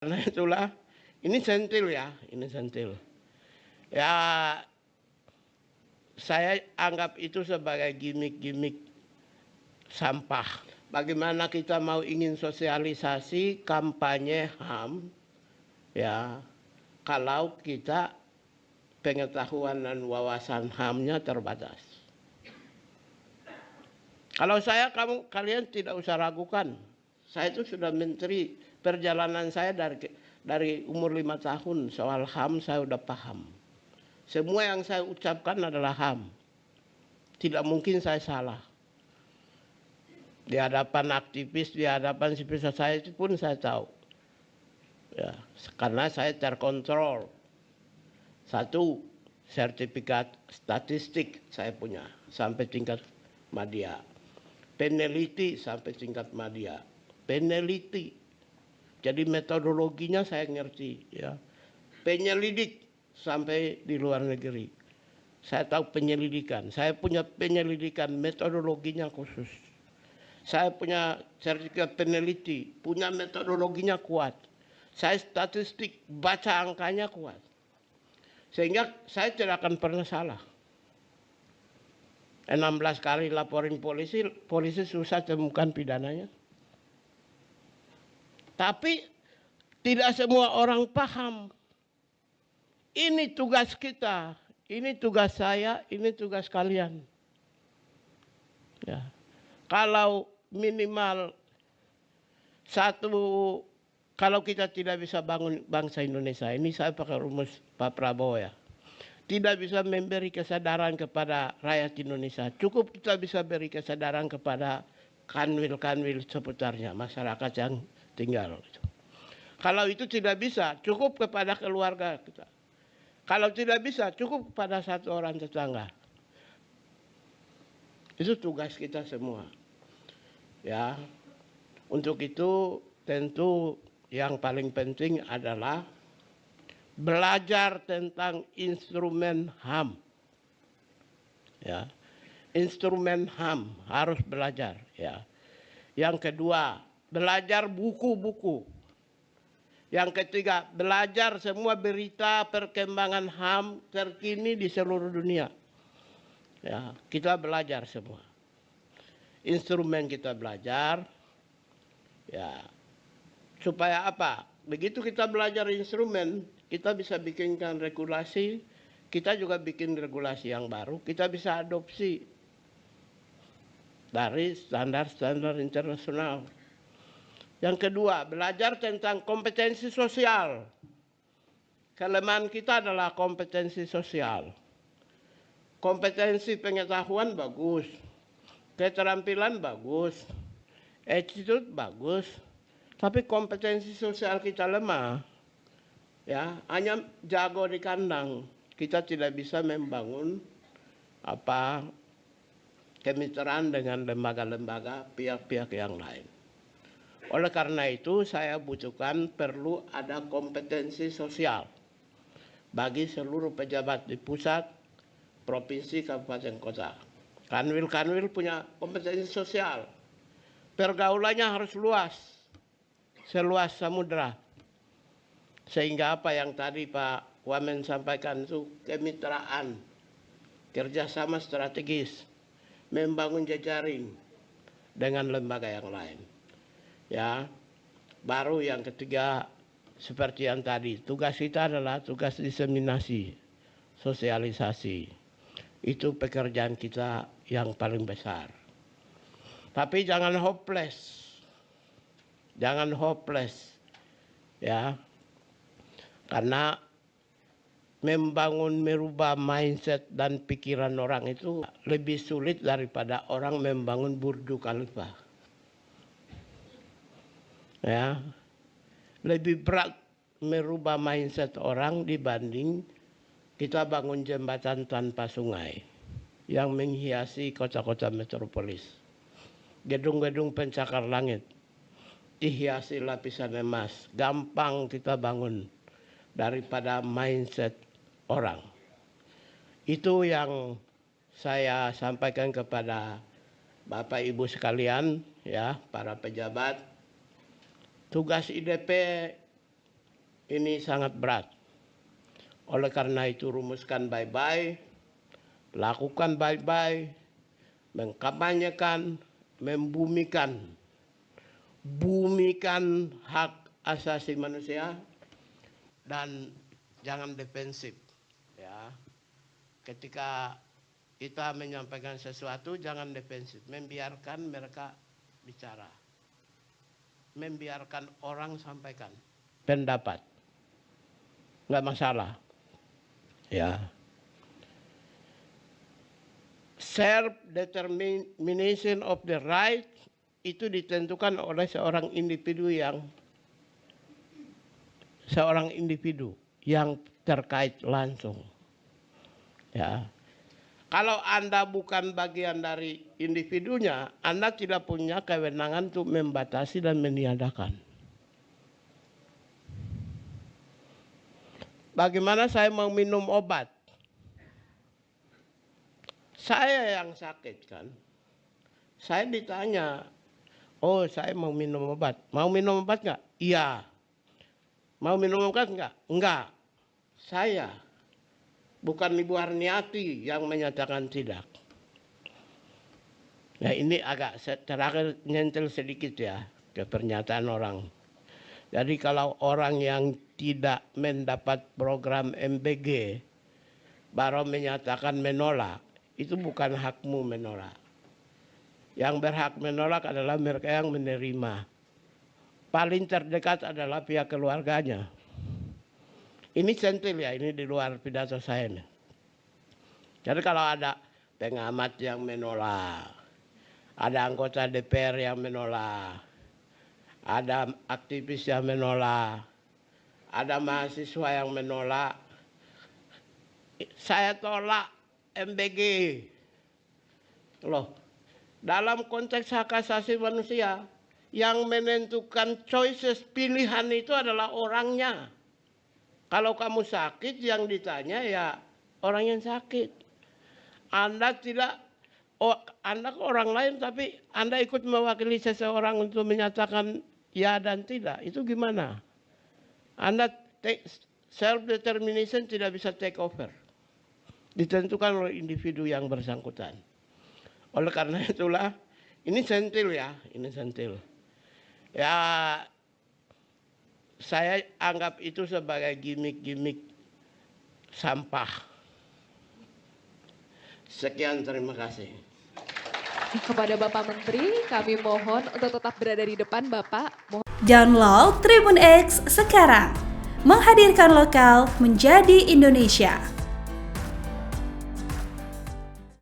Karena itulah, ini sentil ya, ini sentil. Ya, saya anggap itu sebagai gimmick-gimmick sampah. Bagaimana kita mau ingin sosialisasi kampanye HAM, ya, kalau kita pengetahuan dan wawasan HAM-nya terbatas. Kalau kalian tidak usah ragukan. Saya itu sudah menteri, perjalanan saya dari umur 5 tahun soal HAM saya udah paham. Semua yang saya ucapkan adalah HAM. Tidak mungkin saya salah. Di hadapan aktivis, di hadapan civil society pun saya tahu. Ya, karena saya terkontrol. Satu, sertifikat statistik saya punya sampai tingkat madya. Peneliti sampai tingkat madya. Peneliti. Jadi metodologinya saya ngerti, ya. Penyelidik sampai di luar negeri. Saya tahu penyelidikan. Saya punya penyelidikan, metodologinya khusus. Saya punya sertifikat peneliti, punya metodologinya kuat. Saya statistik, baca angkanya kuat. Sehingga saya tidak akan pernah salah. 16 kali laporin polisi, polisi susah temukan pidananya. Tapi tidak semua orang paham. Ini tugas kita, ini tugas saya, ini tugas kalian. Ya. Kalau minimal satu, kalau kita tidak bisa bangun bangsa Indonesia, ini saya pakai rumus Pak Prabowo ya. Tidak bisa memberi kesadaran kepada rakyat Indonesia. Cukup kita bisa beri kesadaran kepada kanwil-kanwil seputarnya, masyarakat yang tinggal. Kalau itu tidak bisa, cukup kepada keluarga kita. Kalau tidak bisa, cukup kepada satu orang tetangga. Itu tugas kita semua. Ya, untuk itu tentu yang paling penting adalah belajar tentang instrumen HAM. Ya, instrumen HAM harus belajar. Ya. Yang kedua, belajar buku-buku. Yang ketiga, belajar semua berita perkembangan HAM terkini di seluruh dunia. Ya, kita belajar semua. Instrumen kita belajar. Ya, supaya apa? Begitu kita belajar instrumen, kita bisa bikinkan regulasi, kita juga bikin regulasi yang baru, kita bisa adopsi dari standar-standar internasional. Yang kedua, belajar tentang kompetensi sosial. Kelemahan kita adalah kompetensi sosial. Kompetensi pengetahuan bagus, keterampilan bagus, attitude bagus, tapi kompetensi sosial kita lemah. Ya, hanya jago di kandang. Kita tidak bisa membangun kemitraan dengan lembaga-lembaga pihak-pihak yang lain. Oleh karena itu saya butuhkan perlu ada kompetensi sosial bagi seluruh pejabat di pusat, provinsi, kabupaten, kota. Kanwil-kanwil punya kompetensi sosial. Pergaulannya harus luas, seluas samudera. Sehingga apa yang tadi Pak Wamen sampaikan itu kemitraan, kerjasama strategis, membangun jejaring dengan lembaga yang lain. Ya, baru yang ketiga seperti yang tadi, tugas kita adalah tugas diseminasi, sosialisasi. Itu pekerjaan kita yang paling besar. Tapi jangan hopeless. Jangan hopeless. Ya. Karena merubah mindset dan pikiran orang itu lebih sulit daripada orang membangun Burj Khalifa. Ya. Lebih berat merubah mindset orang dibanding kita bangun jembatan tanpa sungai yang menghiasi kota-kota metropolis. Gedung-gedung pencakar langit dihiasi lapisan emas. Gampang kita bangun daripada mindset orang. Itu yang saya sampaikan kepada Bapak Ibu sekalian, ya, para pejabat. Tugas IDP ini sangat berat. Oleh karena itu rumuskan baik-baik, lakukan baik-baik, mengkampanyekan, membumikan hak asasi manusia, dan jangan defensif. Ya, ketika kita menyampaikan sesuatu jangan defensif, membiarkan mereka bicara, membiarkan orang sampaikan pendapat, nggak masalah. Ya, self determination of the right itu ditentukan oleh seorang individu yang terkait langsung. Ya. Kalau Anda bukan bagian dari individunya, Anda tidak punya kewenangan untuk membatasi dan meniadakan. Bagaimana saya mau minum obat? Saya yang sakit kan. Saya ditanya, oh saya mau minum obat. Mau minum obat nggak? Iya. Mau minum obat nggak? Enggak. Saya. Bukan Ibu Harniati yang menyatakan tidak. Nah ini agak terakhir nyentil sedikit ya ke pernyataan orang. Jadi kalau orang yang tidak mendapat program MBG baru menyatakan menolak, itu bukan hakmu menolak. Yang berhak menolak adalah mereka yang menerima. Paling terdekat adalah pihak keluarganya. Ini sentil ya, ini di luar pidato saya nih. Jadi kalau ada pengamat yang menolak, ada anggota DPR yang menolak, ada aktivis yang menolak, ada mahasiswa yang menolak, saya tolak MBG. Loh, dalam konteks hak asasi manusia, yang menentukan choices pilihan itu adalah orangnya. Kalau kamu sakit yang ditanya ya orang yang sakit. Anda tidak, Anda orang lain tapi Anda ikut mewakili seseorang untuk menyatakan ya dan tidak. Itu gimana? Anda self determination tidak bisa take over. Ditentukan oleh individu yang bersangkutan. Oleh karena itulah ini sentil ya, ini sentil. Ya saya anggap itu sebagai gimmick-gimmick sampah. Sekian, terima kasih. Kepada Bapak Menteri, kami mohon untuk tetap berada di depan Bapak. Download Tribun X sekarang, menghadirkan lokal menjadi Indonesia.